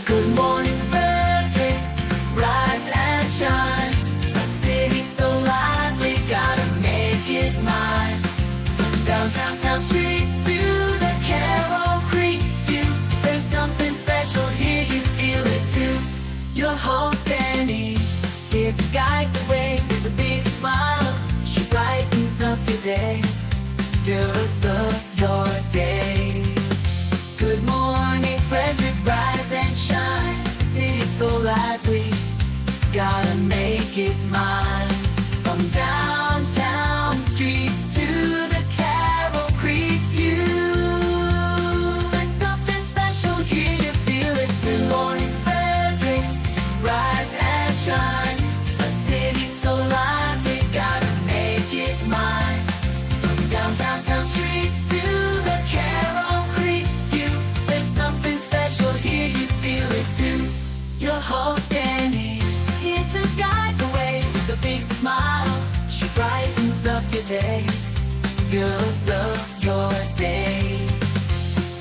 Good morning, Frederick, rise and shine. A city so lively, gotta make it mine. From downtown streets to the Carroll Creek view, there's something special here, you feel it too. Your host Dani, here to guide the way with a big smile. She brightens up your day, girls of your day. Good morning, Frederick, rise and shine. City's so lively, gotta make it mine. From downtown streets to the Carroll Creek view, there's something special here, you feel it too. Good morning, Frederick, rise and shine. A city so lively, gotta make it mine. From downtown streets to the Carroll Creek view, there's something special here, you feel it too. Your host Dani, here to guide the way with a big smile. She brightens up your day, girls of your day.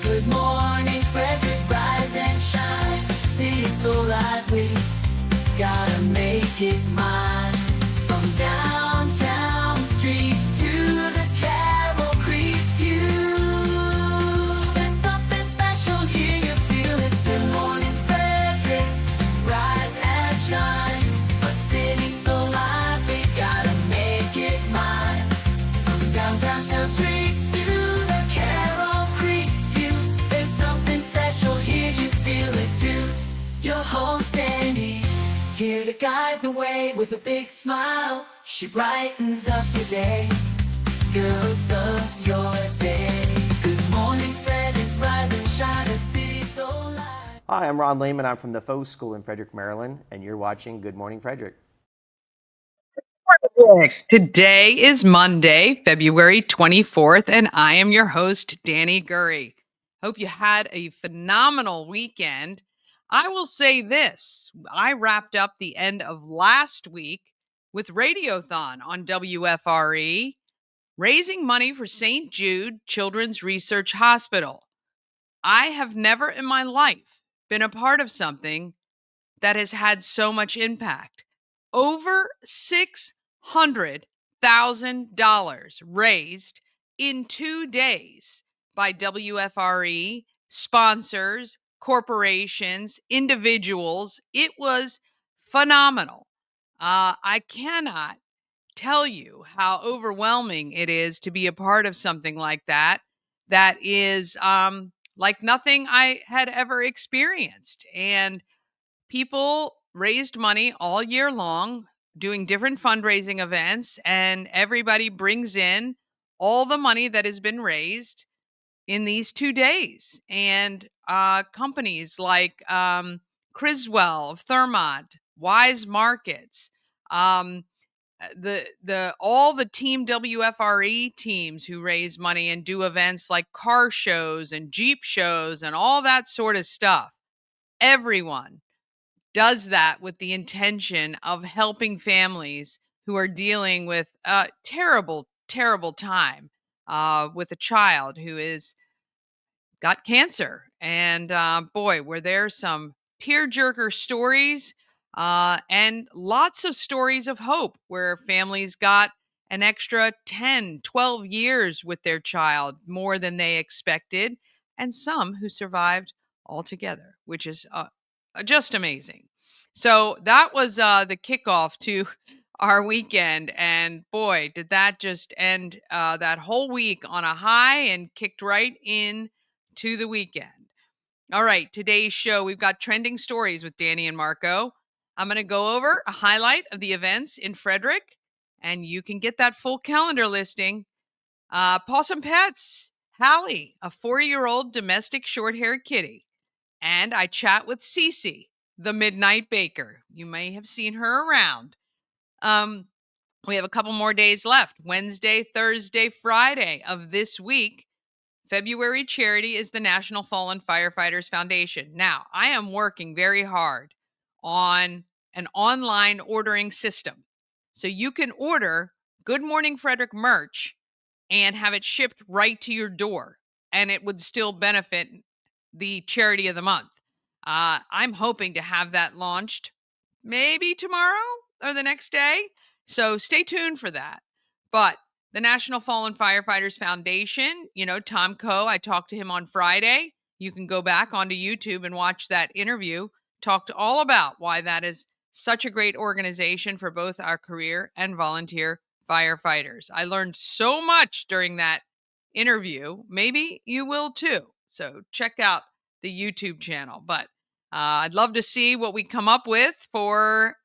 Good morning, Frederick, rise and shine. City's so lively, gotta make it mine. From downtown streets to the Carroll Creek view, there's something special here, you feel it too. Good morning, Frederick, rise and shine. A city so lively, gotta make it mine. From downtown streets to the Carroll Creek view, there's something special here, you feel it too. Your host Dani, here to guide the way with a big smile. She brightens up your day, girls of your day. Good morning, Frederick, rise and shine. A city so light. Hi, I'm Ron Lehman. I'm from the Faux School in Frederick, Maryland, and you're watching Good Morning Frederick. Today is Monday, February 24th, and I am your host, Dani Gurry. Hope you had a phenomenal weekend. I will say this, I wrapped up the end of last week with Radiothon on WFRE, raising money for St. Jude Children's Research Hospital. I have never in my life been a part of something that has had so much impact. Over $600,000 raised in 2 days by WFRE, sponsors, corporations, individuals. It was phenomenal. I cannot tell you how overwhelming it is to be a part of something like that. That is like nothing I had ever experienced. And people raised money all year long doing different fundraising events, and everybody brings in all the money that has been raised in these 2 days. And companies like Criswell, Thermont, Wise Markets, um, the all the team WFRE teams who raise money and do events like car shows and Jeep shows and all that sort of stuff. Everyone does that with the intention of helping families who are dealing with a terrible, terrible time with a child who is got cancer. And boy, were there some tearjerker stories and lots of stories of hope where families got an extra 10, 12 years with their child, more than they expected, and some who survived altogether, which is just amazing. So that was the kickoff to our weekend. And boy, did that just end that whole week on a high and kicked right in to the weekend. All right, today's show, we've got trending stories with Dani and Marco. I'm going to go over a highlight of the events in Frederick, and you can get that full calendar listing. Possum Pets, Hallie, a 4-year-old domestic short-haired kitty. And I chat with Cece, the Midnight Baker. You may have seen her around. We have a couple more days left. Wednesday, Thursday, Friday of this week. February charity is the National Fallen Firefighters Foundation. Now, I am working very hard on an online ordering system. So you can order Good Morning Frederick merch and have it shipped right to your door, and it would still benefit the charity of the month. I'm hoping to have that launched maybe tomorrow or the next day. So stay tuned for that. But the National Fallen Firefighters Foundation, Tom Coe, I talked to him on Friday. You can go back onto YouTube and watch that interview. Talked all about why that is such a great organization for both our career and volunteer firefighters. I learned so much during that interview. Maybe you will too. So check out the YouTube channel. But I'd love to see what we come up with for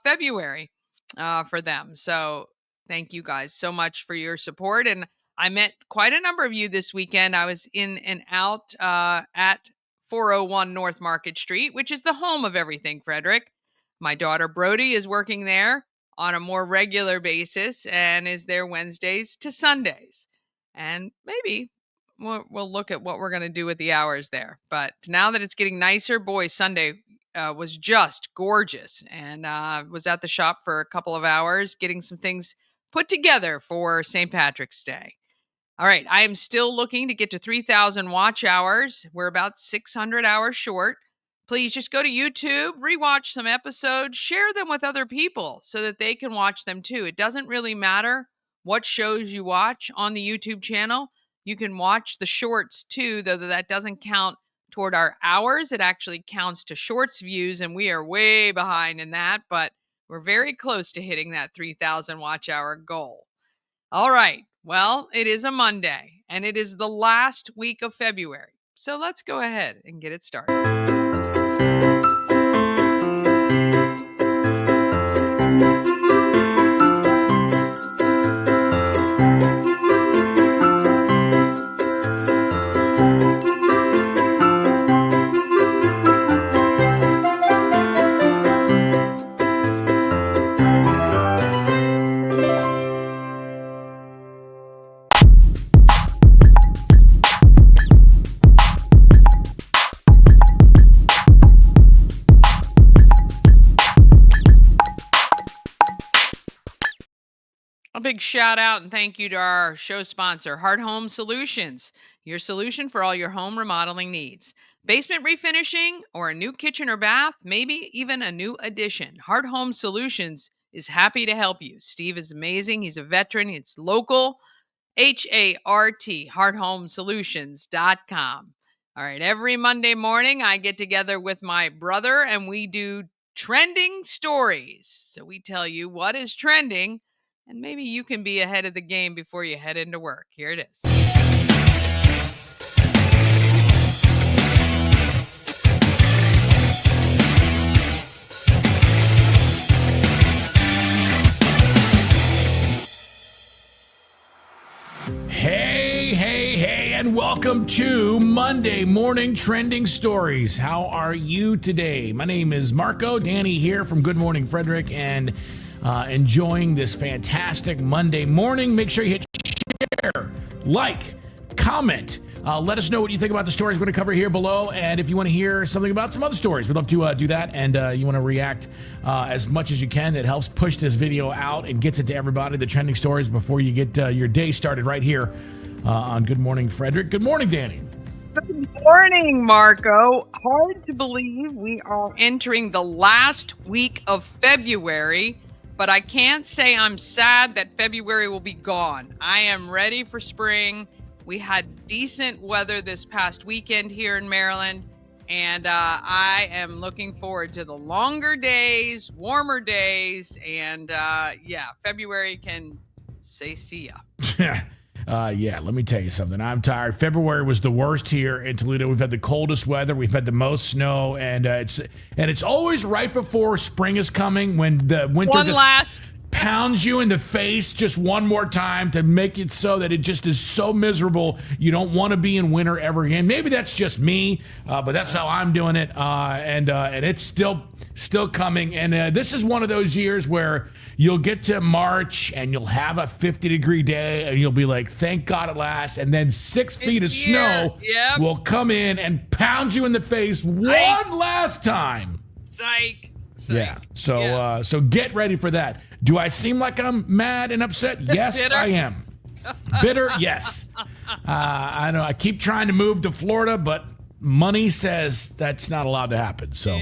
February for them. So thank you guys so much for your support. And I met quite a number of you this weekend. I was in and out at 401 North Market Street, which is the home of everything Frederick. My daughter Brody is working there on a more regular basis and is there Wednesdays to Sundays. And maybe we'll look at what we're going to do with the hours there. But now that it's getting nicer, boy, Sunday was just gorgeous. And was at the shop for a couple of hours getting some things put together for St. Patrick's Day. All right, I am still looking to get to 3,000 watch hours. We're about 600 hours short. Please just go to YouTube, rewatch some episodes, share them with other people so that they can watch them too. It doesn't really matter what shows you watch on the YouTube channel. You can watch the shorts too, though that doesn't count toward our hours. It actually counts to shorts views, and we are way behind in that, but we're very close to hitting that 3,000 watch hour goal. All right. Well, it is a Monday, and it is the last week of February. So let's go ahead and get it started. A big shout out and thank you to our show sponsor, Heart Home Solutions, your solution for all your home remodeling needs. Basement refinishing or a new kitchen or bath, maybe even a new addition. Heart Home Solutions is happy to help you. Steve is amazing. He's a veteran. It's local. HART, hearthomesolutions.com. All right, every Monday morning, I get together with my brother and we do trending stories. So we tell you what is trending, and maybe you can be ahead of the game before you head into work. Here it is. Hey, and welcome to Monday Morning Trending Stories. How are you today? My name is Marco. Dani here from Good Morning Frederick, and enjoying this fantastic Monday morning. Make sure you hit share, like, comment. Let us know what you think about the stories we're going to cover here below. And if you want to hear something about some other stories, we'd love to do that. And you want to react as much as you can. That helps push this video out and gets it to everybody, the trending stories, before you get your day started right here on Good Morning Frederick. Good morning, Dani. Good morning, Marco. Hard to believe we are entering the last week of February, but I can't say I'm sad that February will be gone. I am ready for spring. We had decent weather this past weekend here in Maryland, and I am looking forward to the longer days, warmer days, and February can say see ya. Yeah, let me tell you something. I'm tired. February was the worst here in Toledo. We've had the coldest weather. We've had the most snow, and it's always right before spring is coming when the winter pounds you in the face just one more time to make it so that it just is so miserable. You don't want to be in winter ever again. Maybe that's just me, but that's how I'm doing it. And it's still coming. And this is one of those years where you'll get to March and you'll have a 50-degree day and you'll be like, thank God at last. And then 6 feet of snow will come in and pound you in the face one last time. Psych. Yeah. So get ready for that. Do I seem like I'm mad and upset? Yes, I am. Bitter? Yes. I know. I keep trying to move to Florida, but money says that's not allowed to happen. So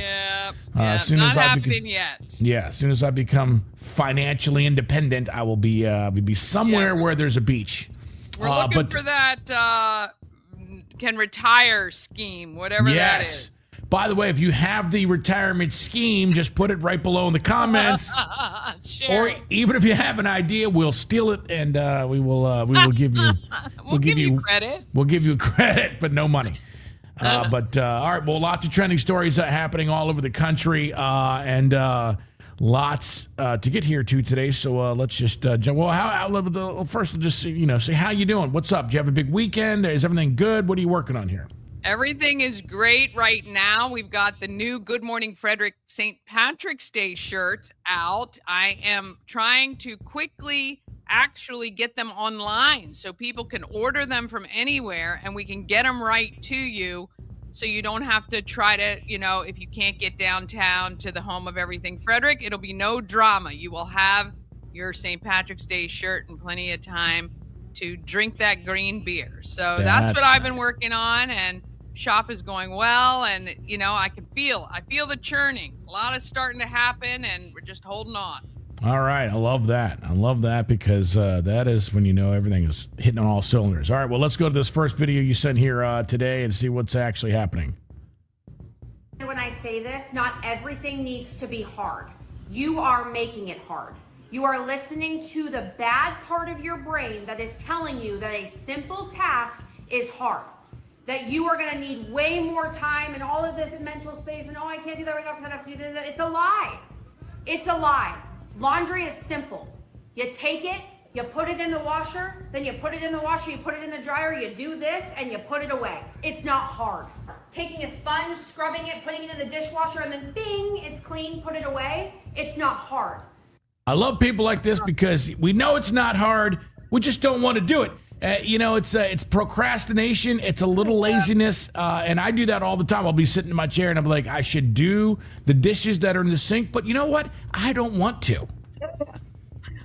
as soon as as soon as I become financially independent, I will be somewhere where there's a beach. We're looking for that can retire scheme, whatever that is. By the way, if you have the retirement scheme, just put it right below in the comments. Or even if you have an idea, we'll steal it and we will give you we'll give you credit. We'll give you credit, but no money. All right. Well, lots of trending stories happening all over the country, and lots to get here to today. So let's just jump. Well, first, we'll just say how you doing. What's up? Do you have a big weekend? Is everything good? What are you working on here? Everything is great right now. We've got the new Good Morning Frederick St. Patrick's Day shirts out. I am trying to quickly actually get them online so people can order them from anywhere and we can get them right to you so you don't have to try to, if you can't get downtown to the home of everything Frederick, it'll be no drama. You will have your St. Patrick's Day shirt in plenty of time to drink that green beer. So that's what I've been working on, and shop is going well, and I feel the churning. A lot is starting to happen, and we're just holding on. All right, I love that because that is when everything is hitting on all cylinders. All right, well, let's go to this first video you sent here today and see what's actually happening. When I say this, not everything needs to be hard. You are making it hard. You are listening to the bad part of your brain that is telling you that a simple task is hard. That you are going to need way more time and all of this mental space and I can't do that right now because I have to do this. It's a lie. It's a lie. Laundry is simple. You take it, you put it in the washer, then you put it in the washer, you put it in the dryer, you do this and you put it away. It's not hard. Taking a sponge, scrubbing it, putting it in the dishwasher, and then bing, it's clean, put it away. It's not hard. I love people like this because we know it's not hard. We just don't want to do it. It's procrastination. It's a little laziness. And I do that all the time. I'll be sitting in my chair and I'm like, I should do the dishes that are in the sink. But you know what? I don't want to.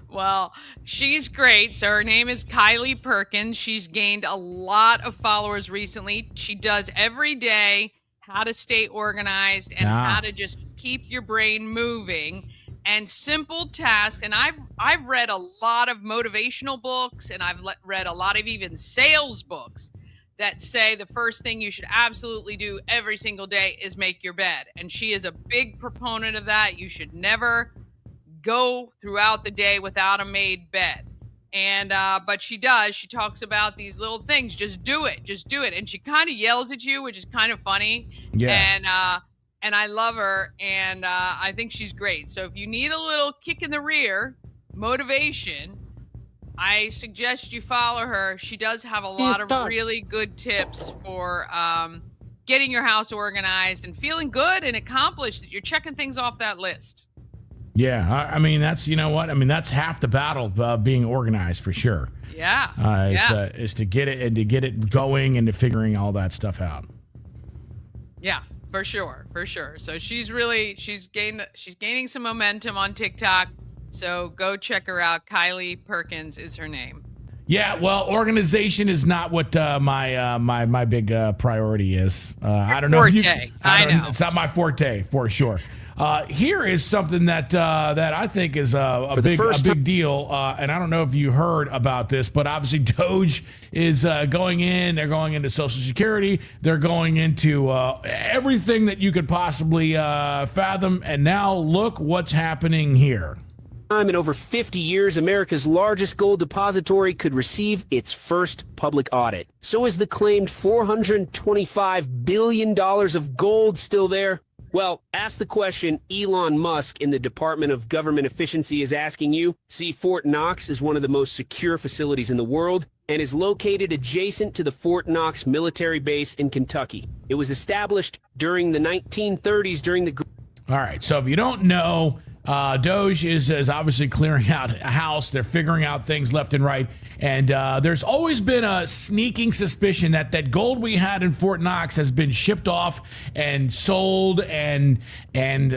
Well, she's great. So her name is Kylie Perkins. She's gained a lot of followers recently. She does every day how to stay organized and how to just keep your brain moving. And simple tasks, and I've read a lot of motivational books, and I've read a lot of even sales books that say the first thing you should absolutely do every single day is make your bed. And she is a big proponent of that. You should never go throughout the day without a made bed. And but she talks about these little things. Just do it. And she kind of yells at you, which is kind of funny. Yeah. And I love her, and I think she's great. So if you need a little kick in the rear, motivation, I suggest you follow her. She does have a lot of really good tips for getting your house organized and feeling good and accomplished that you're checking things off that list. Yeah, I mean, that's, that's half the battle of being organized for sure. Yeah. Is to get it and to get it going and to figuring all that stuff out. Yeah. For sure. So she's gaining some momentum on TikTok. So go check her out. Kylie Perkins is her name. Yeah, well, organization is not what my big priority is. I don't know. I know it's not my forte for sure. Here is something that I think is a big deal, and I don't know if you heard about this, but obviously Doge is going in. They're going into Social Security. They're going into everything that you could possibly fathom. And now look what's happening here. In over 50 years, America's largest gold depository could receive its first public audit. So is the claimed $425 billion of gold still there? Well, ask the question Elon Musk in the Department of Government Efficiency is asking you. See, Fort Knox is one of the most secure facilities in the world and is located adjacent to the Fort Knox military base in Kentucky. It was established during the 1930s during the... All right, so if you don't know, Doge is obviously clearing out a house. They're figuring out things left and right. And there's always been a sneaking suspicion that gold we had in Fort Knox has been shipped off and sold and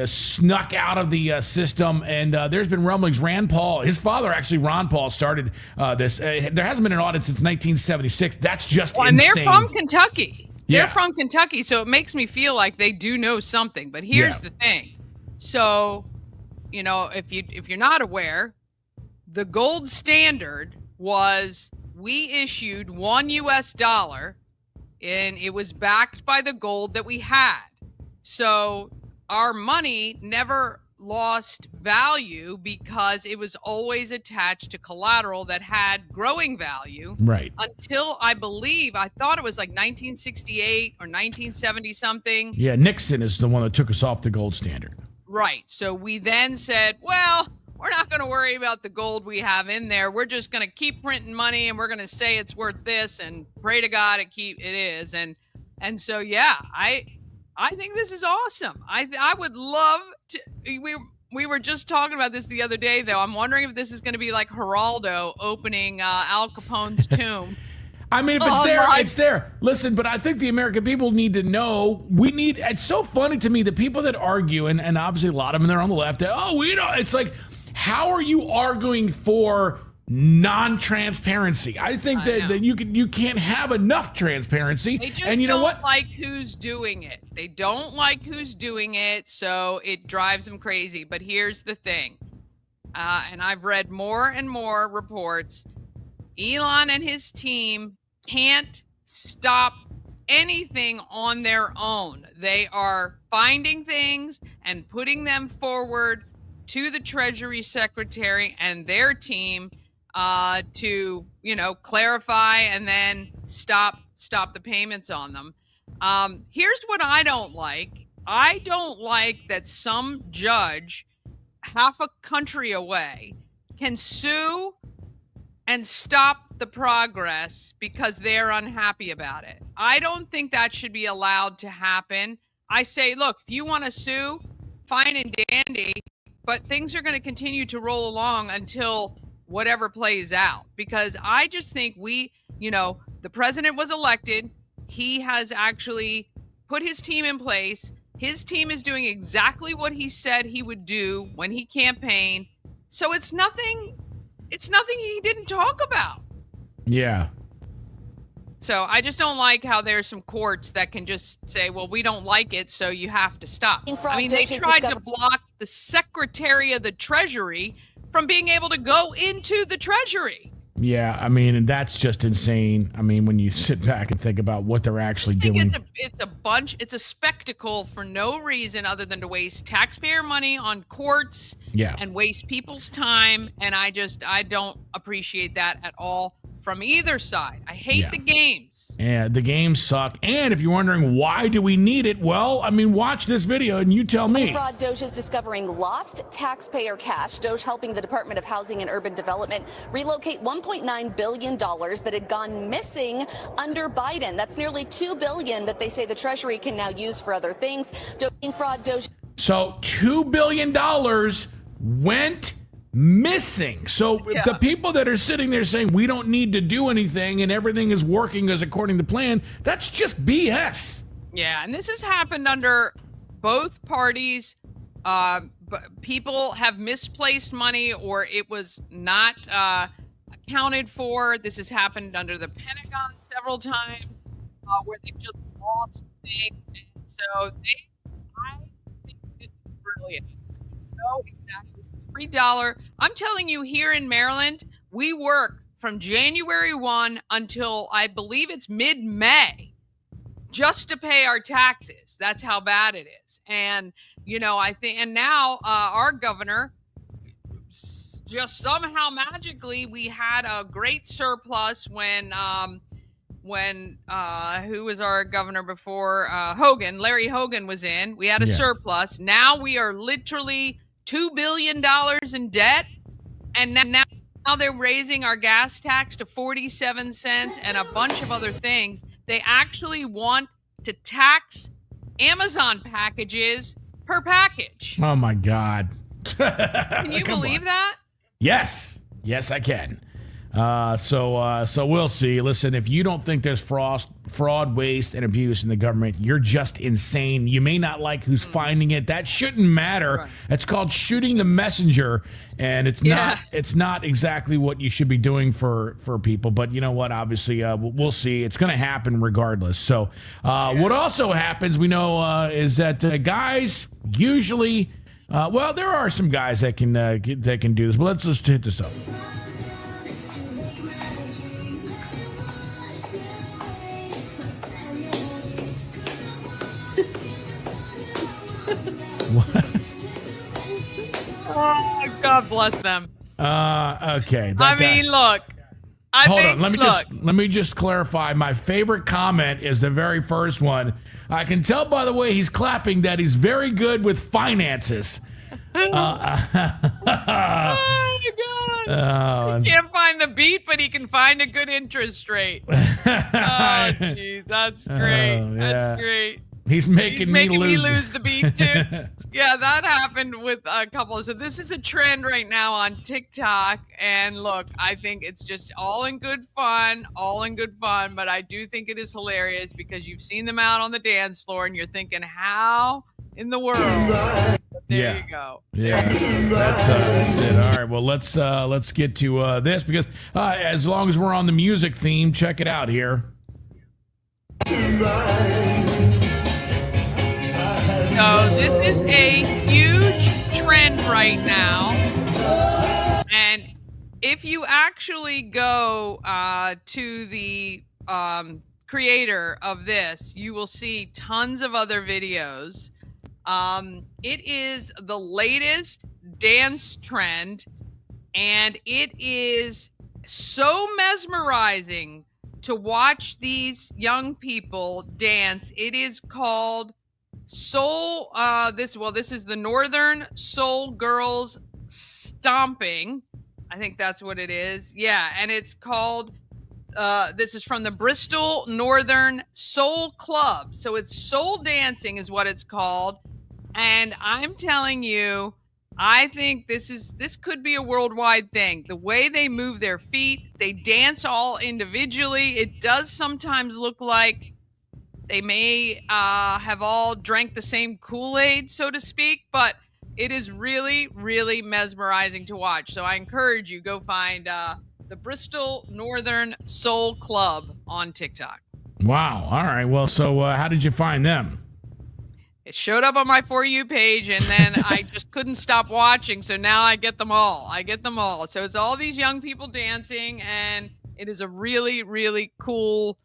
snuck out of the system. And there's been rumblings. Rand Paul, his father, actually, Ron Paul, started this. There hasn't been an audit since 1976. That's just insane. And they're from Kentucky. They're Yeah. from Kentucky, so it makes me feel like they do know something. But here's the thing. So, if you're not aware, the gold standard was we issued $1 and it was backed by the gold that we had. So our money never lost value because it was always attached to collateral that had growing value. Right. Until I thought it was like 1968 or 1970 something. Yeah, Nixon is the one that took us off the gold standard. Right. So we then said, well, we're not going to worry about the gold we have in there. We're just going to keep printing money and we're going to say it's worth this and pray to God it is. And so, yeah, I think this is awesome. I would love to. We were just talking about this the other day, though. I'm wondering if this is going to be like Geraldo opening Al Capone's tomb. I mean, if it's there, it's there. Listen, but I think the American people need to know. It's so funny to me, the people that argue, and obviously a lot of them, they're on the left. It's like, how are you arguing for non-transparency? I think that you can't have enough transparency. They just and you know what? like who's doing it. They don't like who's doing it, so it drives them crazy. But here's the thing, and I've read more and more reports. Elon and his team can't stop anything on their own. They are finding things and putting them forward to the Treasury Secretary and their team to, clarify and then stop the payments on them. Here's what I don't like. I don't like that some judge half a country away can sue and stop the progress because they're unhappy about it. I don't think that should be allowed to happen. I say, look, if you want to sue, fine and dandy, but things are going to continue to roll along until whatever plays out. Because I just think the president was elected. He has actually put his team in place. His team is doing exactly what he said he would do when he campaigned. So it's nothing he didn't talk about. Yeah. So I just don't like how there's some courts that can just say, well, we don't like it, so you have to stop. I mean, they tried to block the Secretary of the Treasury from being able to go into the Treasury. Yeah, I mean, and that's just insane. I mean, when you sit back and think about what they're actually doing. It's a spectacle for no reason other than to waste taxpayer money on courts and waste people's time. And I don't appreciate that at all from either side. I hate the games. Yeah, the games suck. And if you're wondering why do we need it, well, I mean, watch this video and you tell me. Fraud Doge is discovering lost taxpayer cash. Doge helping the Department of Housing and Urban Development relocate $1.9 billion that had gone missing under Biden. That's nearly $2 billion that they say the Treasury can now use for other things. Fraud Doge. So $2 billion went missing. So the people that are sitting there saying we don't need to do anything and everything is working as according to plan, that's just BS. Yeah, and this has happened under both parties. People have misplaced money or it was not accounted for. This has happened under the Pentagon several times where they've just lost things. And so I think this is brilliant. So exactly. $3. I'm telling you, here in Maryland, we work from January 1 until I believe it's mid-May just to pay our taxes. That's how bad it is. And, I think, and now our governor, just somehow magically, we had a great surplus when who was our governor before? Larry Hogan was in. We had a surplus. Now we are literally $2 billion in debt, and now they're raising our gas tax to 47 cents and a bunch of other things. They actually want to tax Amazon packages per package. Oh my God. Can you believe that? Yes, I can. So we'll see. Listen, if you don't think there's fraud, waste, and abuse in the government, you're just insane. You may not like who's finding it. That shouldn't matter. Right. It's called shooting the messenger, and it's not exactly what you should be doing for people. But you know what? Obviously, we'll see. It's going to happen regardless. So what also happens, we know, is that guys usually. Well, there are some guys that can do this. But let's just hit this up. Oh, God bless them. Okay. I mean, look. Hold on. Let me just clarify. My favorite comment is the very first one. I can tell by the way he's clapping that he's very good with finances. Oh my God. He can't find the beat, but he can find a good interest rate. Oh, jeez. That's great. Yeah. That's great. He's making me lose the beat too. Yeah, that happened with a couple. So this is a trend right now on TikTok. And look, I think it's just all in good fun. But I do think it is hilarious because you've seen them out on the dance floor and you're thinking, how in the world? But there you go. Yeah, that's it. All right, well, let's get to this because as long as we're on the music theme, check it out here. So this is a huge trend right now. And if you actually go to the creator of this, you will see tons of other videos. It is the latest dance trend, and it is so mesmerizing to watch these young people dance. It is called Soul. This is the Northern Soul Girls Stomping. I think that's what it is. Yeah, and it's called. This is from the Bristol Northern Soul Club. So it's soul dancing is what it's called. And I'm telling you, I think this could be a worldwide thing. The way they move their feet, they dance all individually. It does sometimes look like they may have all drank the same Kool-Aid, so to speak, but it is really, really mesmerizing to watch. So I encourage you, go find the Bristol Northern Soul Club on TikTok. Wow. All right. Well, so how did you find them? It showed up on my For You page, and then I just couldn't stop watching. So now I get them all. So it's all these young people dancing, and it is a really, really cool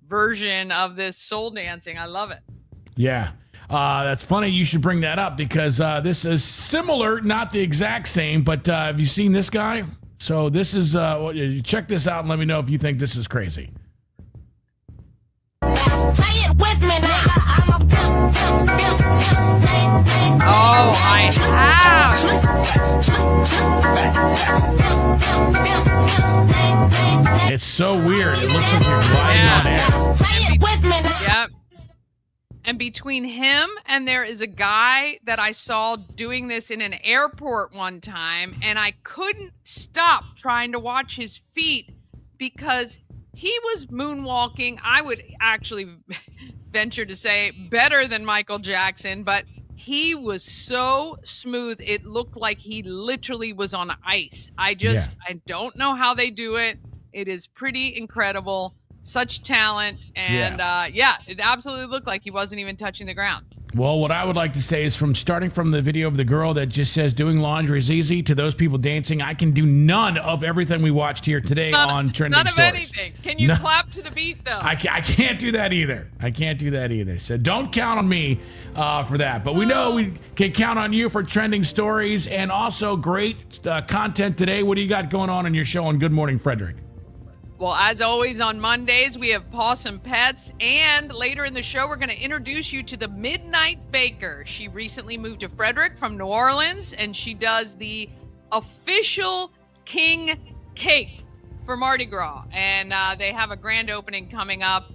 version of this soul dancing. I love it. Yeah. That's funny. You should bring that up because this is similar, not the exact same, but have you seen this guy? So this is, check this out and let me know if you think this is crazy. Say it with me now. Oh, I have. It's so weird. It looks like you're gliding on air. Say it with me now. Yep. And between him and there is a guy that I saw doing this in an airport one time, and I couldn't stop trying to watch his feet because he was moonwalking. I would actually venture to say better than Michael Jackson, but he was so smooth. It looked like he literally was on ice. I don't know how they do it. It is pretty incredible. Such talent. And it absolutely looked like he wasn't even touching the ground. Well, what I would like to say is starting from the video of the girl that just says doing laundry is easy to those people dancing, I can do none of everything we watched here today on Trending Stories. None of anything. Can you clap to the beat, though? I can't do that either. So don't count on me for that. But we know we can count on you for Trending Stories and also great content today. What do you got going on in your show on Good Morning Frederick? Well, as always, on Mondays, we have Possum Pets. And later in the show, we're going to introduce you to the Midnight Baker. She recently moved to Frederick from New Orleans, and she does the official king cake for Mardi Gras. And they have a grand opening coming up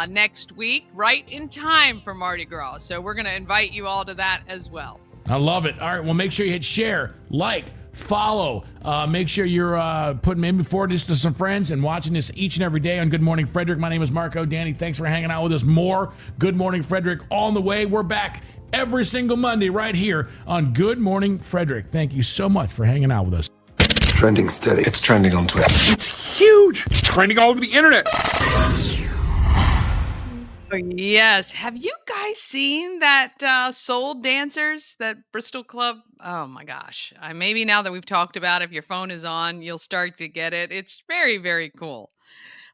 next week, right in time for Mardi Gras. So we're going to invite you all to that as well. I love it. All right, well, make sure you hit share, like, follow. Make sure you're putting maybe forward this to some friends and watching this each and every day on Good Morning Frederick. My name is Marco. Dani, thanks for hanging out with us. More Good Morning Frederick on the way. We're back every single Monday right here on Good Morning Frederick. Thank you so much for hanging out with us. Trending steady. It's trending on Twitter. It's huge. It's trending all over the internet. Yes. Have you guys seen that Soul Dancers, that Bristol club? Oh my gosh. Maybe now that we've talked about it, if your phone is on, you'll start to get it. It's very, very cool.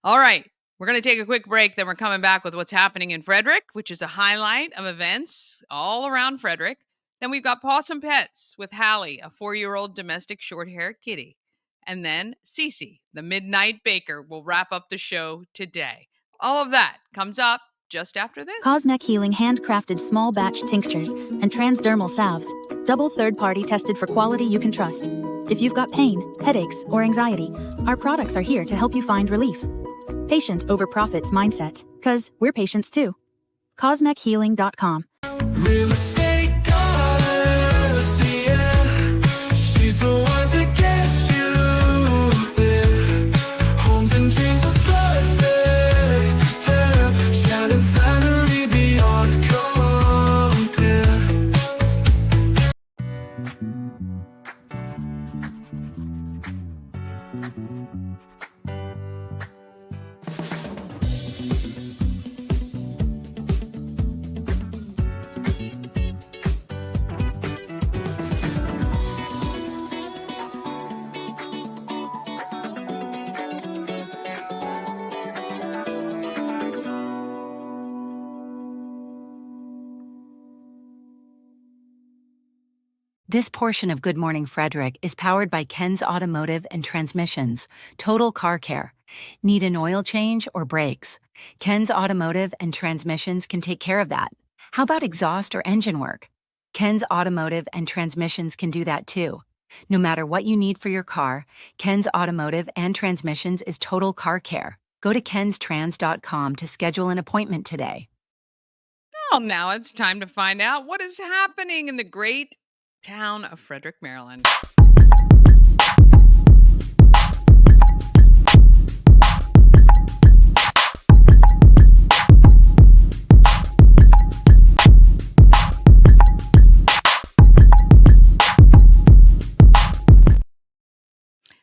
All right. We're going to take a quick break. Then we're coming back with what's happening in Frederick, which is a highlight of events all around Frederick. Then we've got Possum Pets with Hallie, a 4-year-old domestic short-haired kitty. And then Cece, the Midnight Baker, will wrap up the show today. All of that comes up just after this. Cosmec Healing handcrafted small batch tinctures and transdermal salves. Double third-party tested for quality you can trust. If you've got pain, headaches, or anxiety, our products are here to help you find relief. Patient over profits mindset, 'cause we're patients too. CosmecHealing.com. Real estate goddess, yeah. She's the one to get you there. Homes and dreams are perfect, yeah. Shining finally beyond compare. This portion of Good Morning Frederick is powered by Ken's Automotive and Transmissions, Total Car Care. Need an oil change or brakes? Ken's Automotive and Transmissions can take care of that. How about exhaust or engine work? Ken's Automotive and Transmissions can do that too. No matter what you need for your car, Ken's Automotive and Transmissions is Total Car Care. Go to kenstrans.com to schedule an appointment today. Well, now it's time to find out what is happening in the great town of Frederick, Maryland.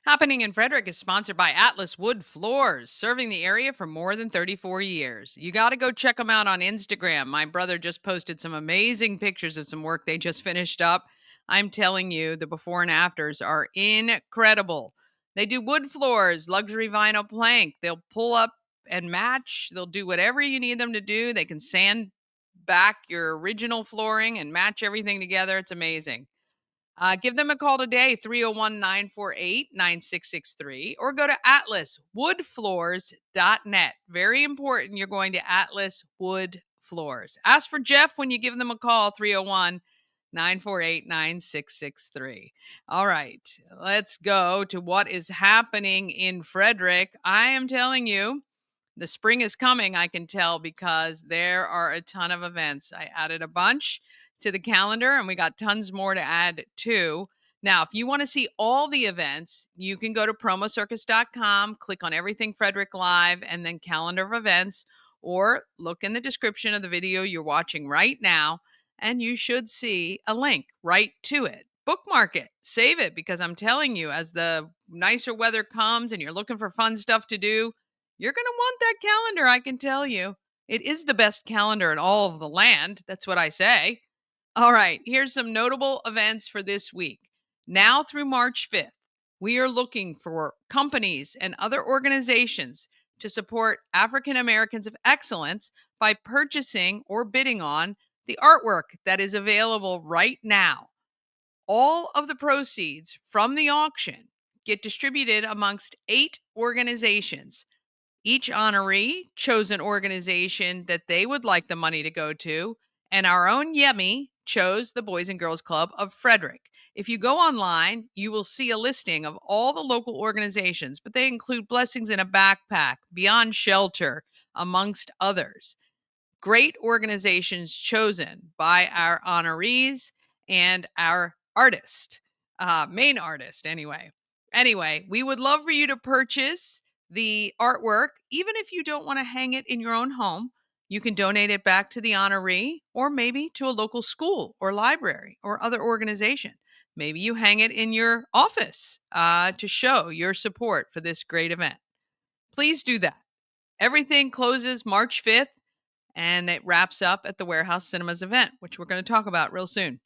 Happening in Frederick is sponsored by Atlas Wood Floors, serving the area for more than 34 years. You got to go check them out on Instagram. My brother just posted some amazing pictures of some work they just finished up. I'm telling you, the before and afters are incredible. They do wood floors, luxury vinyl plank. They'll pull up and match. They'll do whatever you need them to do. They can sand back your original flooring and match everything together. It's amazing. Give them a call today, 301-948-9663, or go to atlaswoodfloors.net. Very important, you're going to Atlas Wood Floors. Ask for Jeff when you give them a call, 301-948-9663. All right, let's go to what is happening in Frederick. I am telling you, the spring is coming, I can tell, because there are a ton of events. I added a bunch to the calendar, and we got tons more to add too. Now, if you want to see all the events, you can go to promocircus.com, click on Everything Frederick Live, and then Calendar of Events, or look in the description of the video you're watching right now, and you should see a link right to it. Bookmark it, save it, because I'm telling you, as the nicer weather comes and you're looking for fun stuff to do, you're going to want that calendar, I can tell you. It is the best calendar in all of the land. That's what I say. All right, here's some notable events for this week. Now through March 5th, we are looking for companies and other organizations to support African Americans of excellence by purchasing or bidding on the artwork that is available right now. All of the proceeds from the auction get distributed amongst 8 organizations. Each honoree chose an organization that they would like the money to go to, and our own Yemi chose the Boys and Girls Club of Frederick. If you go online, you will see a listing of all the local organizations, but they include Blessings in a Backpack, Beyond Shelter, amongst others. Great organizations chosen by our honorees and our artist. Main artist, anyway. Anyway, we would love for you to purchase the artwork, even if you don't want to hang it in your own home. You can donate it back to the honoree or maybe to a local school or library or other organization. Maybe you hang it in your office to show your support for this great event. Please do that. Everything closes March 5th and it wraps up at the Warehouse Cinemas event, which we're going to talk about real soon.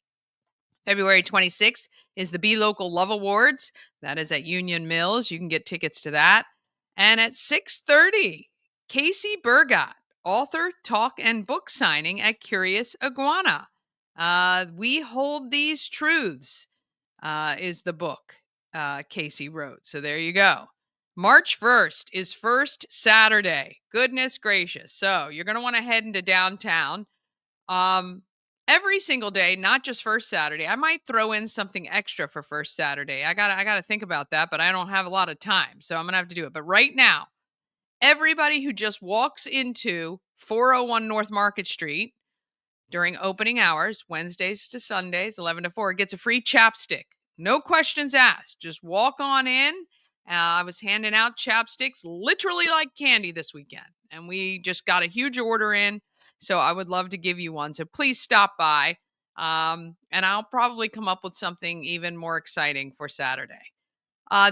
February 26th is the Be Local Love Awards. That is at Union Mills. You can get tickets to that. And at 6:30, Casey Burgott, author, talk, and book signing at Curious Iguana. We Hold These Truths is the book Casey wrote. So there you go. March 1st is First Saturday. Goodness gracious. So you're going to want to head into downtown. Every single day, not just First Saturday. I might throw in something extra for First Saturday. I gotta think about that, but I don't have a lot of time, so I'm gonna have to do it. But right now, everybody who just walks into 401 North Market Street during opening hours, Wednesdays to Sundays, 11 to 4, gets a free chapstick. No questions asked. Just walk on in. I was handing out chapsticks literally like candy this weekend, and we just got a huge order in. So I would love to give you one. So please stop by, and I'll probably come up with something even more exciting for Saturday.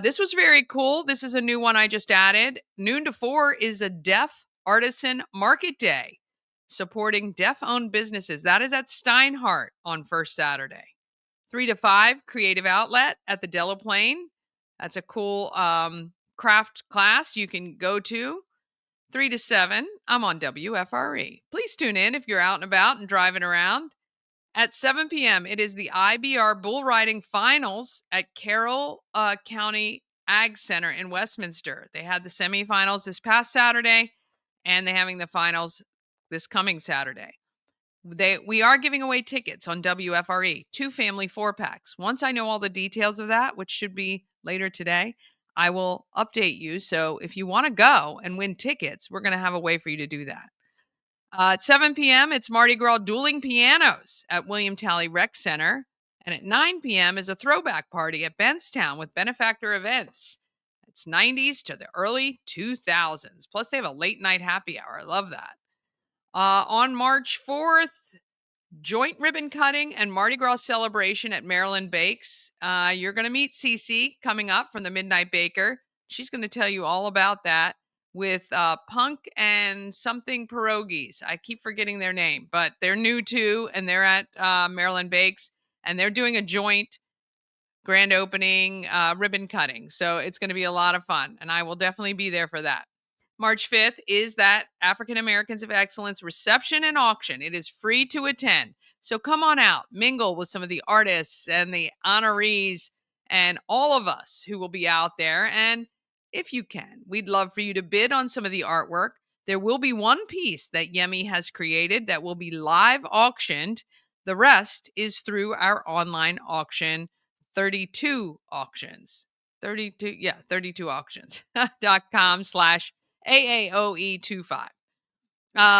This was very cool. This is a new one I just added. Noon to 4 is a Deaf Artisan Market Day, supporting deaf-owned businesses. That is at Steinhardt on First Saturday. 3 to 5, Creative Outlet at the Delaplane. That's a cool craft class you can go to. 3 to 7, I'm on WFRE. Please tune in if you're out and about and driving around. At 7 p.m., it is the IBR Bull Riding Finals at Carroll County Ag Center in Westminster. They had the semifinals this past Saturday, and they're having the finals this coming Saturday. We are giving away tickets on WFRE, 2 family 4-packs. Once I know all the details of that, which should be later today, I will update you. So if you want to go and win tickets, we're going to have a way for you to do that. At 7 p.m., it's Mardi Gras Dueling Pianos at William Talley Rec Center. And at 9 p.m. is a throwback party at Benstown with Benefactor Events. It's 90s to the early 2000s. Plus, they have a late night happy hour. I love that. On March 4th, joint ribbon cutting and Mardi Gras celebration at Maryland Bakes. You're going to meet Cece coming up from the Midnight Baker. She's going to tell you all about that with Punk and something Pierogies. I keep forgetting their name, but they're new too, and they're at Maryland Bakes, and they're doing a joint grand opening ribbon cutting. So it's going to be a lot of fun, and I will definitely be there for that. March 5th is that African Americans of Excellence reception and auction. It is free to attend. So come on out, mingle with some of the artists and the honorees and all of us who will be out there. And if you can, we'd love for you to bid on some of the artwork. There will be one piece that Yemi has created that will be live auctioned. The rest is through our online auction, 32 auctions. 32 auctions.com/AAOE25.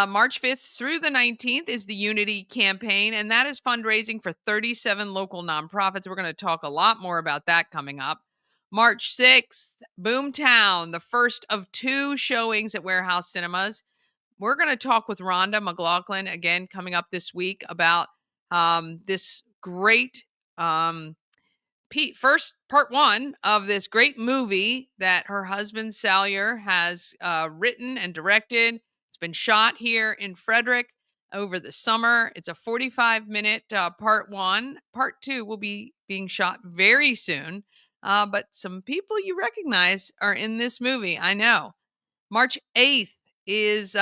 March 5th through the 19th is the Unity campaign, and that is fundraising for 37 local nonprofits. We're going to talk a lot more about that coming up. March 6th, Boomtown, the first of 2 showings at Warehouse Cinemas. We're going to talk with Rhonda McLaughlin again coming up this week about this great first part 1 of this great movie that her husband Salyer has written and directed. It's been shot here in Frederick over the summer. It's a 45-minute part 1. Part 2 will be being shot very soon. But some people you recognize are in this movie. I know. March 8th is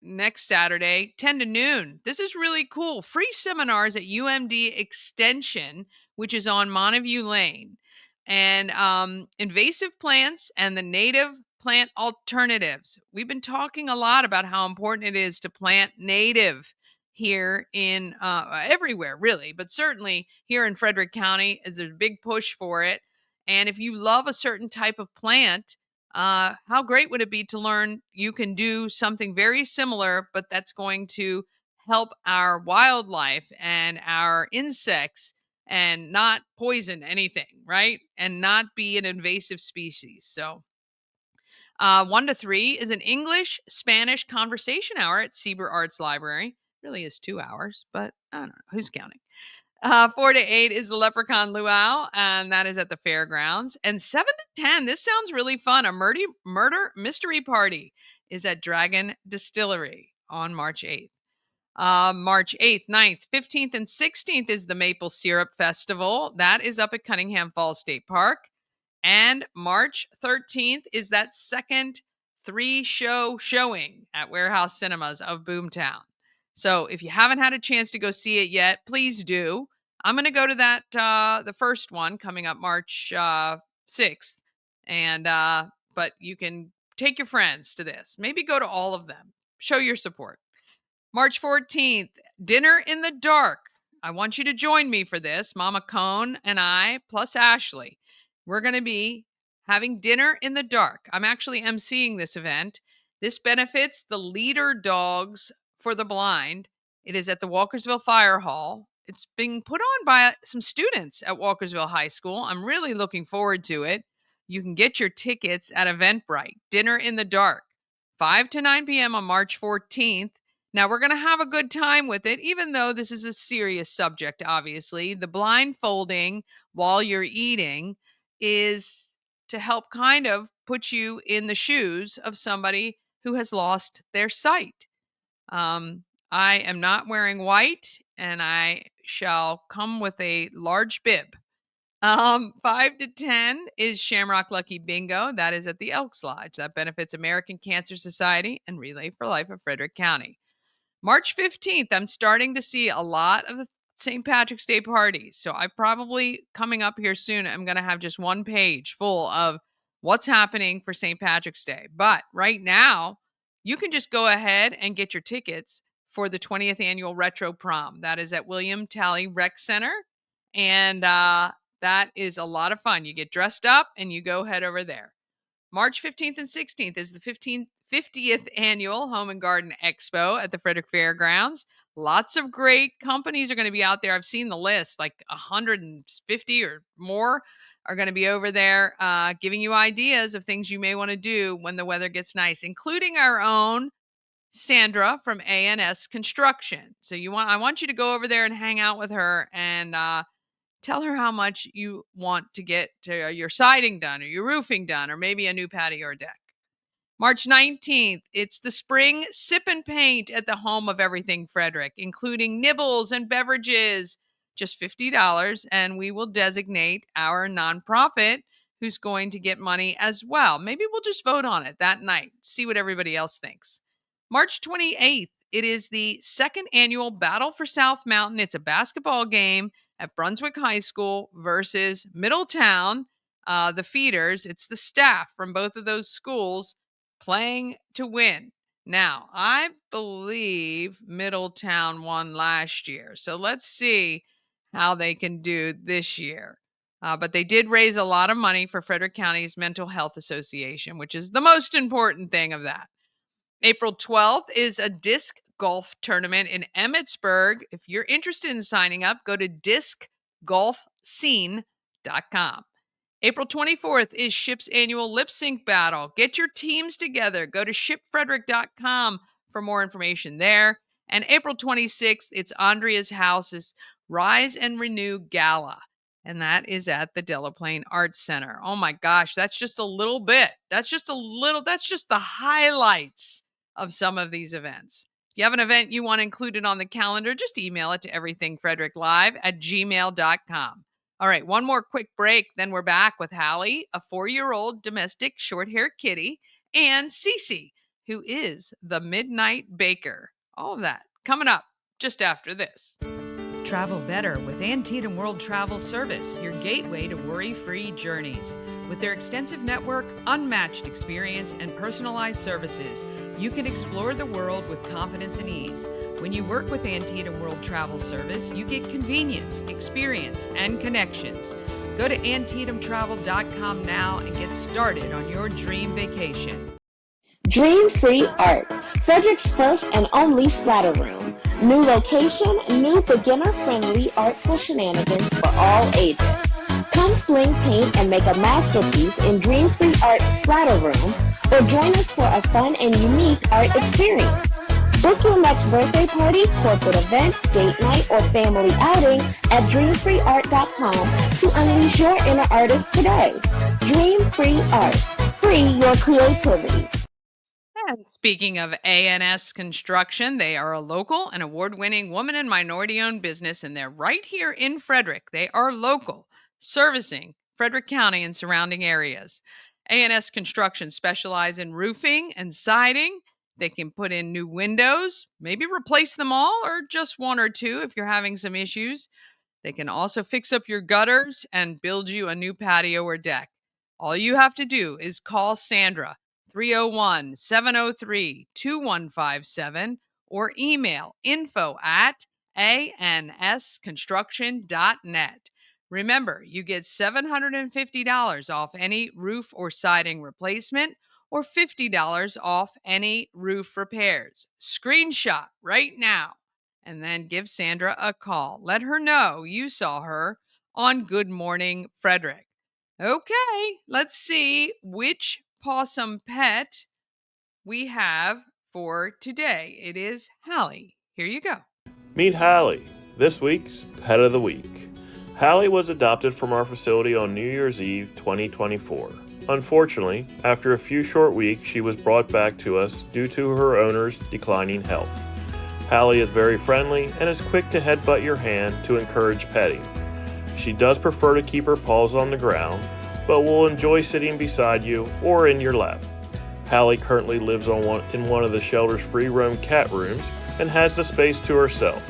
next Saturday, 10 to noon. This is really cool. Free seminars at UMD Extension, which is on Montague Lane. And invasive plants and the native plant alternatives. We've been talking a lot about how important it is to plant native here in everywhere, really, but certainly here in Frederick County, there's a big push for it. And if you love a certain type of plant, how great would it be to learn you can do something very similar, but that's going to help our wildlife and our insects and not poison anything, right? And not be an invasive species. So 1 to 3 is an English Spanish conversation hour at Sieber Arts Library. Really is 2 hours, but I don't know. Who's counting? 4 to 8 is the Leprechaun Luau, and that is at the fairgrounds. And 7 to 10, this sounds really fun. A murder mystery party is at Dragon Distillery on March 8th. March 8th, 9th, 15th, and 16th is the Maple Syrup Festival. That is up at Cunningham Falls State Park. And March 13th is that second 3-show showing at Warehouse Cinemas of Boomtown. So if you haven't had a chance to go see it yet, please do. I'm going to go to that, the first one coming up March 6th. And, but you can take your friends to this. Maybe go to all of them. Show your support. March 14th, Dinner in the Dark. I want you to join me for this. Mama Cone and I, plus Ashley. We're going to be having dinner in the dark. I'm actually emceeing this event. This benefits the Leader Dogs for the Blind. It is at the Walkersville Fire Hall. It's being put on by some students at Walkersville High School. I'm really looking forward to it. You can get your tickets at Eventbrite. Dinner in the Dark, 5 to 9 p.m. on March 14th. Now, we're going to have a good time with it, even though this is a serious subject, obviously. The blindfolding while you're eating is to help kind of put you in the shoes of somebody who has lost their sight. I am not wearing white, and I shall come with a large bib. 5 to 10 is Shamrock Lucky Bingo. That is at the Elks Lodge. That benefits American Cancer Society and Relay for Life of Frederick County. March 15th, I'm starting to see a lot of the St. Patrick's Day parties. So I probably, coming up here soon, I'm going to have just one page full of what's happening for St. Patrick's Day. But right now, you can just go ahead and get your tickets for the 20th annual Retro Prom. That is at William Talley Rec Center. And that is a lot of fun. You get dressed up and you go head over there. March 15th and 16th is the 50th annual Home and Garden Expo at the Frederick Fairgrounds. Lots of great companies are going to be out there. I've seen the list, like 150 or more are going to be over there giving you ideas of things you may want to do when the weather gets nice, including our own Sandra from A&S Construction. So I want you to go over there and hang out with her and tell her how much you want to get your siding done or your roofing done or maybe a new patio or deck. March 19th, it's the spring sip and paint at the home of everything Frederick, including nibbles and beverages, just $50, and we will designate our nonprofit who's going to get money as well. Maybe we'll just vote on it that night, see what everybody else thinks. March 28th, it is the second annual Battle for South Mountain. It's a basketball game at Brunswick High School versus Middletown, the Feeders. It's the staff from both of those schools playing to win. Now, I believe Middletown won last year, so let's see how they can do this year. But they did raise a lot of money for Frederick County's Mental Health Association, which is the most important thing of that. April 12th is a disc golf tournament in Emmitsburg. If you're interested in signing up, go to discgolfscene.com. April 24th is SHIP's annual lip sync battle. Get your teams together. Go to shipfrederick.com for more information there. And April 26th, it's Andrea's House's Rise and Renew Gala. And that is at the Delaplane Arts Center. Oh my gosh, that's just a little bit. That's just the highlights of some of these events. If you have an event you want included on the calendar, just email it to everythingfredericklive@gmail.com. All right, one more quick break, then we're back with Hallie, a 4-year-old domestic short-haired kitty, and Cece, who is the Midnight Baker. All of that coming up just after this. Travel better with Antietam World Travel Service, your gateway to worry-free journeys. With their extensive network, unmatched experience, and personalized services, you can explore the world with confidence and ease. When you work with Antietam World Travel Service, you get convenience, experience, and connections. Go to AntietamTravel.com now and get started on your dream vacation. Dream Free Art, Frederick's first and only splatter room. New location, new beginner-friendly artful shenanigans for all ages. Come fling paint and make a masterpiece in Dream-Free Art's Splatter Room, or join us for a fun and unique art experience. Book your next birthday party, corporate event, date night, or family outing at dreamfreeart.com to unleash your inner artist today. Dream Free Art. Free your creativity. And speaking of ANS Construction, they are a local and award-winning woman and minority-owned business, and they're right here in Frederick. They are local, servicing Frederick County and surrounding areas. ANS Construction specializes in roofing and siding. They can put in new windows, maybe replace them all, or just one or two if you're having some issues. They can also fix up your gutters and build you a new patio or deck. All you have to do is call Sandra, 301-703-2157, or email info@ansconstruction.net. Remember, you get $750 off any roof or siding replacement, or $50 off any roof repairs. Screenshot right now, and then give Sandra a call. Let her know you saw her on Good Morning Frederick. Okay, let's see which possum pet we have for today. It is Hallie. Here you go. Meet Hallie, this week's Pet of the Week. Hallie was adopted from our facility on New Year's Eve 2024. Unfortunately, after a few short weeks, she was brought back to us due to her owner's declining health. Hallie is very friendly and is quick to headbutt your hand to encourage petting. She does prefer to keep her paws on the ground, but will enjoy sitting beside you or in your lap. Hallie currently lives in one of the shelter's free roam cat rooms and has the space to herself.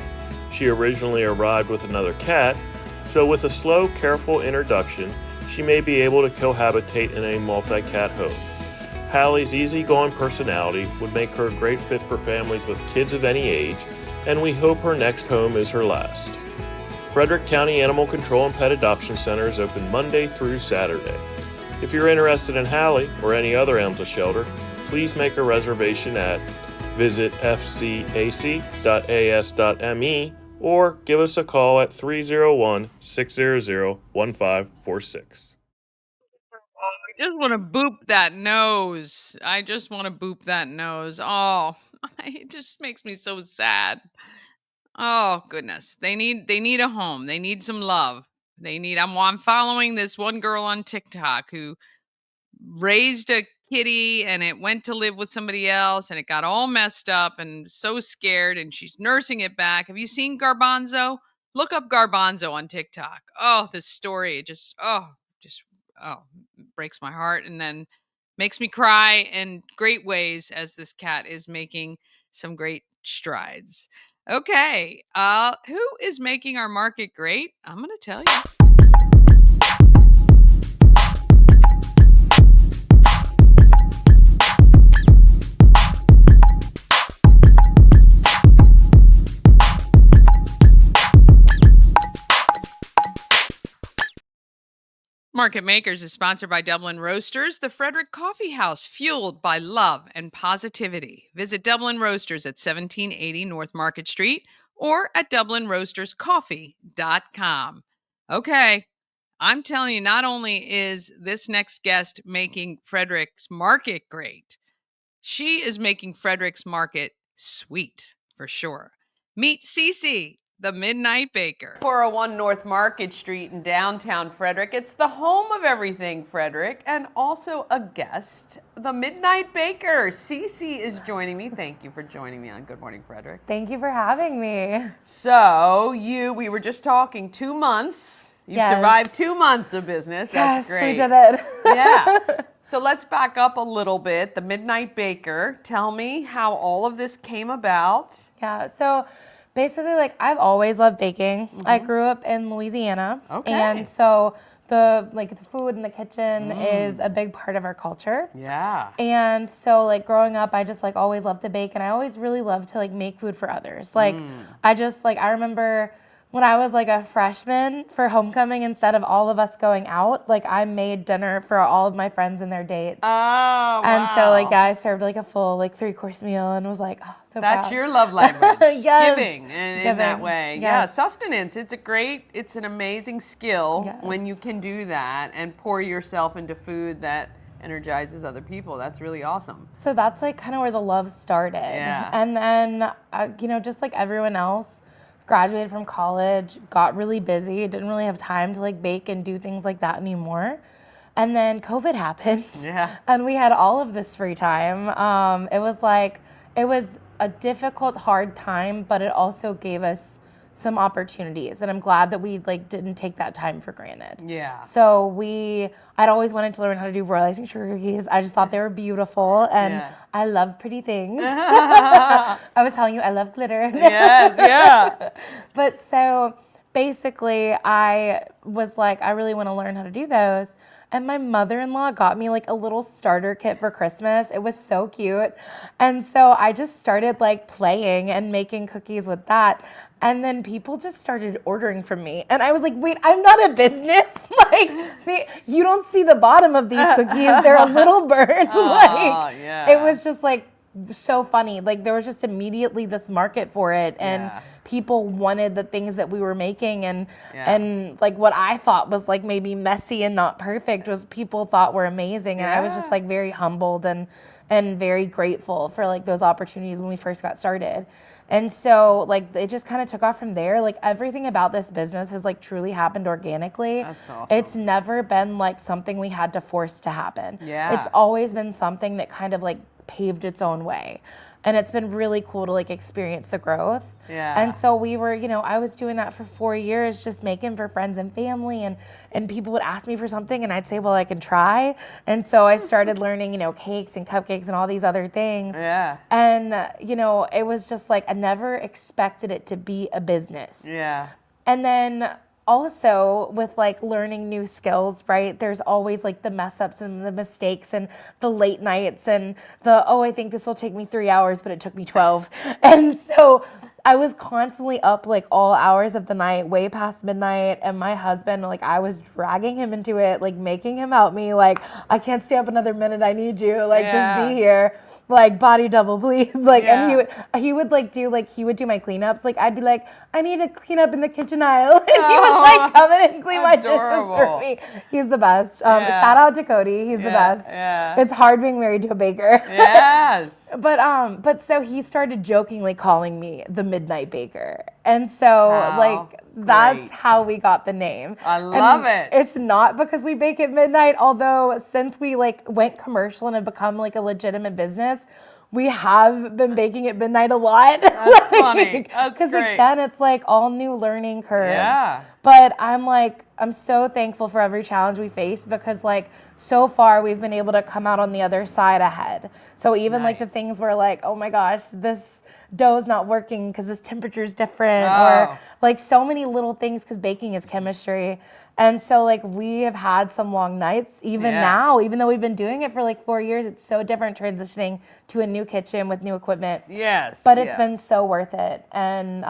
She originally arrived with another cat, so with a slow, careful introduction, she may be able to cohabitate in a multi-cat home. Hallie's easygoing personality would make her a great fit for families with kids of any age, and we hope her next home is her last. Frederick County Animal Control and Pet Adoption Center is open Monday through Saturday. If you're interested in Hallie or any other animal shelter, please make a reservation at visit fcac.as.me or give us a call at 301-600-1546. I just want to boop that nose. Oh, it just makes me so sad. Oh goodness. They need a home. They need some love. I'm following this one girl on TikTok who raised a kitty and it went to live with somebody else and it got all messed up and so scared, and she's nursing it back. Have you seen Garbanzo? Look up Garbanzo on TikTok. Oh, this story just breaks my heart and then makes me cry in great ways as this cat is making some great strides. Okay, who is making our market great? I'm going to tell you. Market Makers is sponsored by Dublin Roasters, the Frederick Coffee House, fueled by love and positivity. Visit Dublin Roasters at 1780 North Market Street or at DublinRoastersCoffee.com. Okay, I'm telling you, not only is this next guest making Frederick's Market great, she is making Frederick's Market sweet for sure. Meet Cece, the Midnight Baker. 401 North Market Street in downtown Frederick. It's the home of everything Frederick, and also a guest, the Midnight Baker. Cece is joining me. Thank you for joining me on Good Morning Frederick. Thank you for having me. So, we were just talking 2 months. You've survived 2 months of business. That's great. Yes, we did it. Yeah. So let's back up a little bit. The Midnight Baker. Tell me how all of this came about. Yeah, so basically, I've always loved baking. Mm-hmm. I grew up in Louisiana. Okay. And so the food in the kitchen is a big part of our culture. Yeah. And so growing up, I just always loved to bake, and I always really loved to make food for others. I remember when I was like a freshman for homecoming, instead of all of us going out, like I made dinner for all of my friends and their dates. Oh, wow. And so like I served like a full like 3-course meal and was like, oh, so That's proud. your love language. Yes. Giving in that way. Yes. Yeah, sustenance. It's an amazing skill when you can do that and pour yourself into food that energizes other people. That's really awesome. So that's like kind of where the love started. Yeah. And then, you know, just like everyone else, graduated from college, got really busy, didn't really have time to like bake and do things like that anymore. And then COVID happened. Yeah. And we had all of this free time. It was a difficult, hard time, but it also gave us some opportunities, and I'm glad that we like didn't take that time for granted. Yeah. So I'd always wanted to learn how to do royal icing sugar cookies. I just thought they were beautiful, and I love pretty things. I was telling you, I love glitter. Yes, yeah. But so basically, I was like, I really want to learn how to do those. And my mother-in-law got me like a little starter kit for Christmas. It was so cute. And so I just started like playing and making cookies with that. And then people just started ordering from me. And I was like, wait, I'm not a business. Like, you don't see the bottom of these cookies. They're a little burnt. It was just like so funny. Like there was just immediately this market for it. And people wanted the things that we were making. And like what I thought was like maybe messy and not perfect was people thought were amazing. And I was just like very humbled and very grateful for like those opportunities when we first got started. And so like it just kind of took off from there. Like everything about this business has like truly happened organically. That's awesome. It's never been like something we had to force to happen. Yeah. It's always been something that kind of like paved its own way. And it's been really cool to like experience the growth. Yeah. And so we were, you know, I was doing that for 4 years, just making for friends and family, and people would ask me for something and I'd say, well, I can try. And so I started learning, you know, cakes and cupcakes and all these other things. Yeah. And, you know, it was just like, I never expected it to be a business. Yeah. And then also with like learning new skills, right? There's always like the mess ups and the mistakes and the late nights and I think this will take me 3 hours, but it took me 12. And so I was constantly up like all hours of the night, way past midnight. And my husband, like I was dragging him into it, like making him help me. Like, I can't stay up another minute. I need you. Like, just be here. Like, body double, please. Like, and he would like do my cleanups. Like, I'd be like, I need to clean up in the kitchen aisle. And he would like come in and clean my dishes for me. He's the best. Shout out to Cody. He's the best. Yeah. It's hard being married to a baker. Yes. But so he started jokingly calling me the Midnight Baker. And so like that's how we got the name. I love it. It's not because we bake at midnight, although since we like went commercial and have become like a legitimate business, we have been baking at midnight a lot. That's funny. That's great. Because again, it's like all new learning curves. Yeah. But I'm so thankful for every challenge we face because like so far we've been able to come out on the other side ahead. So even like the things where like, oh my gosh, this dough's not working because this temperature is different, or like so many little things because baking is chemistry. And so like we have had some long nights even now, even though we've been doing it for like 4 years, it's so different transitioning to a new kitchen with new equipment. Yes. But it's been so worth it. And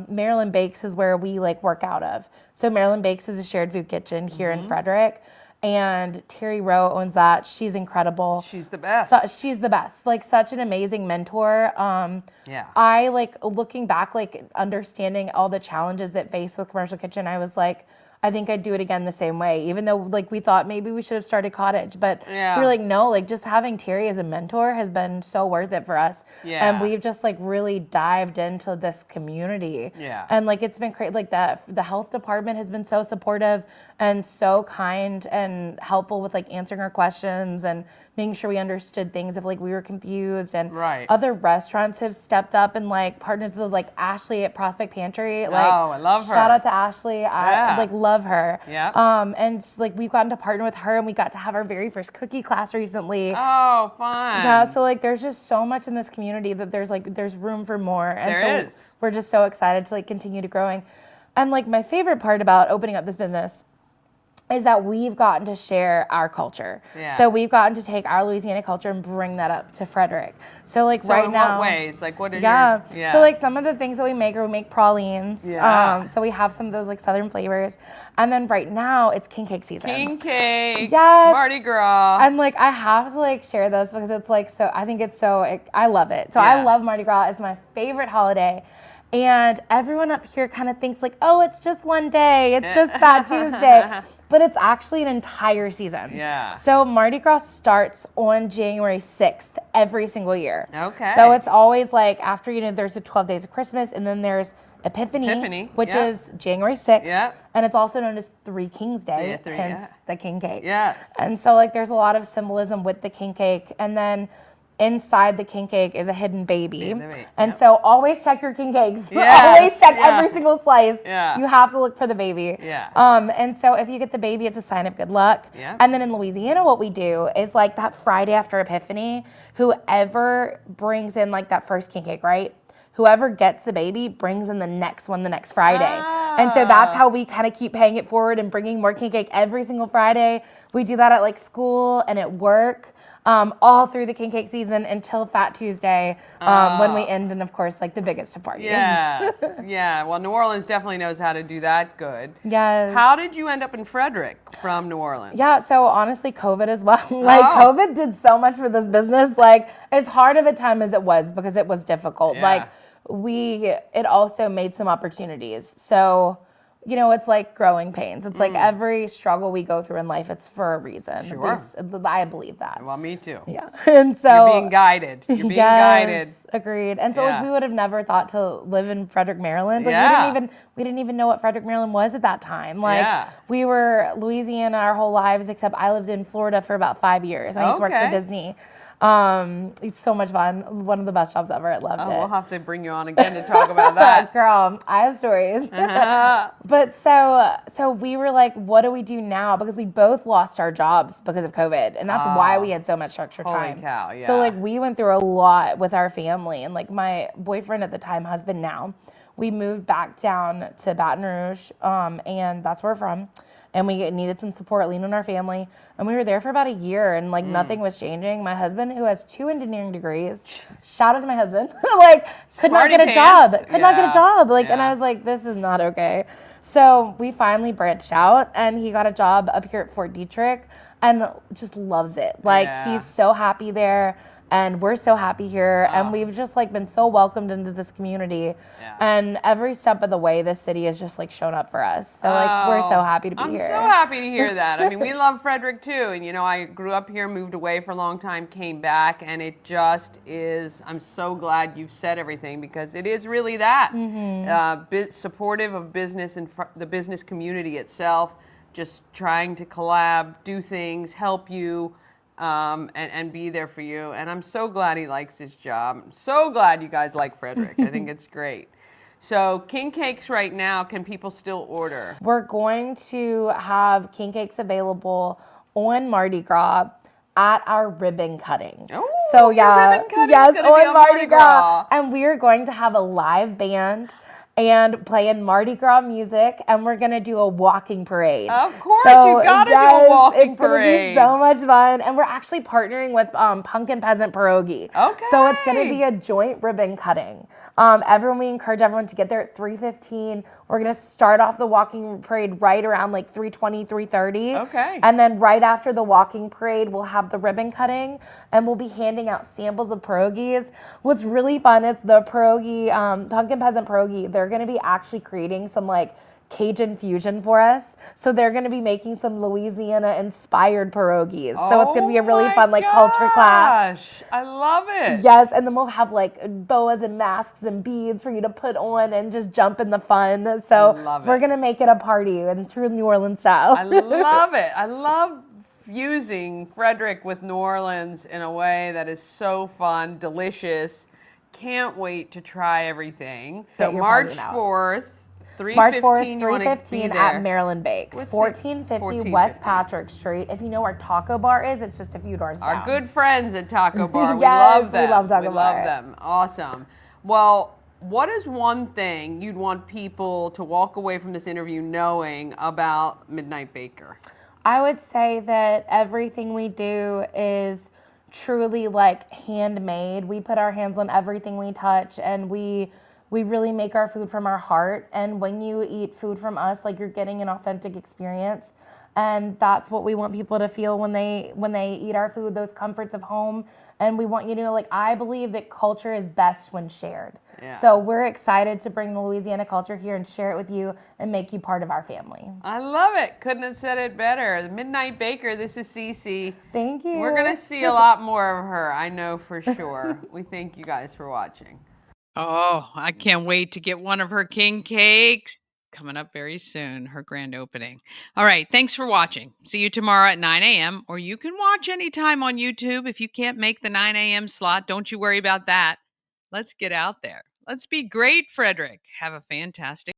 Maryland Bakes is where we like work out of. So Maryland Bakes is a shared food kitchen here in Frederick. And Terry Rowe owns that. She's incredible. She's the best. She's the best. Like such an amazing mentor. I like looking back, like understanding all the challenges that face with commercial kitchen. I was like, I think I'd do it again the same way, even though like we thought maybe we should have started cottage, but we were like, no, like just having Terry as a mentor has been so worth it for us. Yeah. And we've just like really dived into this community. Yeah. And like it's been great. Like the health department has been so supportive and so kind and helpful with like answering our questions and making sure we understood things if like we were confused. And other restaurants have stepped up and like partners with like Ashley at Prospect Pantry. Like, I love her. Shout out to Ashley. I like love her. Yeah. And like we've gotten to partner with her and we got to have our very first cookie class recently. Oh, fun. Yeah. So like there's just so much in this community that there's room for more. And we're just so excited to like continue to growing. And like my favorite part about opening up this business is that we've gotten to share our culture. Yeah. So we've gotten to take our Louisiana culture and bring that up to Frederick. So like right now. So in what ways? Like what are your. So like some of the things that we make pralines. Yeah. So we have some of those like southern flavors. And then right now it's king cake season. King cake. Yes. Mardi Gras. And like I have to like share those because it's like so, I think it's so, I love it. So I love Mardi Gras. It's my favorite holiday. And everyone up here kind of thinks like, oh, it's just one day. It's just Fat Tuesday. But it's actually an entire season. Yeah. So Mardi Gras starts on January 6th every single year. Okay. So it's always like after, you know, there's the 12 days of Christmas and then there's Epiphany. Which is January 6th. Yep. And it's also known as Three Kings Day, Yeah, hence the king cake. Yes. And so like there's a lot of symbolism with the king cake. And then inside the king cake is a hidden baby. And so always check your king cakes. Yes, Always check every single slice. Yeah. You have to look for the baby. Yeah. And so if you get the baby, it's a sign of good luck. Yeah. And then in Louisiana, what we do is like that Friday after Epiphany, whoever brings in like that first king cake, right? Whoever gets the baby brings in the next one the next Friday. And so that's how we kind of keep paying it forward and bringing more king cake every single Friday. We do that at like school and at work. All through the king cake season until Fat Tuesday, when we end in, of course, like the biggest of parties. Yes. Yeah. Well, New Orleans definitely knows how to do that good. Yes. How did you end up in Frederick from New Orleans? Yeah, so honestly, COVID as well. COVID did so much for this business. Like, as hard of a time as it was, because it was difficult. Yeah. It also made some opportunities. So, you know, it's like growing pains. It's like every struggle we go through in life, it's for a reason. Sure. At least I believe that. Well, me too. Yeah. And so you're being guided. You're being guided. Agreed. And so like we would have never thought to live in Frederick, Maryland. Like we didn't even know what Frederick, Maryland was at that time. Like we were Louisiana our whole lives, except I lived in Florida for about 5 years. I used to work for Disney. It's so much fun. One of the best jobs ever. I loved it. We'll have to bring you on again to talk about that. Girl, I have stories. But so we were like, what do we do now? Because we both lost our jobs because of COVID. And that's why we had so much extra time. Holy cow, yeah. So like we went through a lot with our family. And like my boyfriend at the time, husband now, we moved back down to Baton Rouge. And that's where we're from. And we needed some support, lean on our family. And we were there for about a year and like nothing was changing. My husband, who has 2 engineering degrees, shout out to my husband, like could not get a job. Could not get a job. Like, and I was like, this is not okay. So we finally branched out and he got a job up here at Fort Detrick and just loves it. Like he's so happy there. And we're so happy here, and we've just like been so welcomed into this community. And every step of the way, this city has just like shown up for us. So like we're so happy to be here. I'm so happy to hear that. I mean, we love Frederick too, and you know, I grew up here, moved away for a long time, came back, and it just is. I'm so glad you've said everything because it is really that supportive of business and the business community itself. Just trying to collab, do things, help you. And be there for you. And I'm so glad he likes his job. I'm so glad you guys like Frederick. I think it's great. So king cakes right now, can people still order? We're going to have king cakes available on Mardi Gras at our ribbon cutting. Oh, so ribbon cutting yes, on Mardi Gras. And we are going to have a live band and playing Mardi Gras music, and we're gonna do a walking parade. Of course, you gotta do a walking parade. It's gonna be so much fun, and we're actually partnering with Pumpkin Peasant Pierogi. Okay. So it's gonna be a joint ribbon cutting. We encourage everyone to get there at 3:15. We're gonna start off the walking parade right around like 3:20, 3:30. Okay. And then right after the walking parade, we'll have the ribbon cutting, and we'll be handing out samples of pierogies. What's really fun is the pierogi, Pumpkin Peasant Pierogi, they're gonna be actually creating some like Cajun fusion for us. So they're going to be making some Louisiana-inspired pierogies. So it's going to be a really fun like culture clash. I love it. Yes, and then we'll have like boas and masks and beads for you to put on and just jump in the fun. So we're going to make it a party in true New Orleans style. I love it. I love fusing Frederick with New Orleans in a way that is so fun, delicious. Can't wait to try everything. So March 4th. March 4th, 3:15 at Maryland Bakes, 1450 West Patrick Street. If you know where Taco Bar is, it's just a few doors down. Our good friends at Taco Bar. Yes, we love them. We love Taco Bar. We love them. Awesome. Well, what is one thing you'd want people to walk away from this interview knowing about Midnight Baker? I would say that everything we do is truly like handmade. We put our hands on everything we touch, and we really make our food from our heart. And when you eat food from us, like, you're getting an authentic experience. And that's what we want people to feel when they eat our food, those comforts of home. And we want you to know, like, I believe that culture is best when shared. Yeah. So we're excited to bring the Louisiana culture here and share it with you and make you part of our family. I love it. Couldn't have said it better. Midnight Baker, this is Cece. Thank you. We're going to see a lot more of her, I know for sure. We thank you guys for watching. Oh, I can't wait to get one of her king cakes. Coming up very soon, her grand opening. All right, thanks for watching. See you tomorrow at 9 a.m. Or you can watch anytime on YouTube. If you can't make the 9 a.m. slot, don't you worry about that. Let's get out there. Let's be great, Frederick. Have a fantastic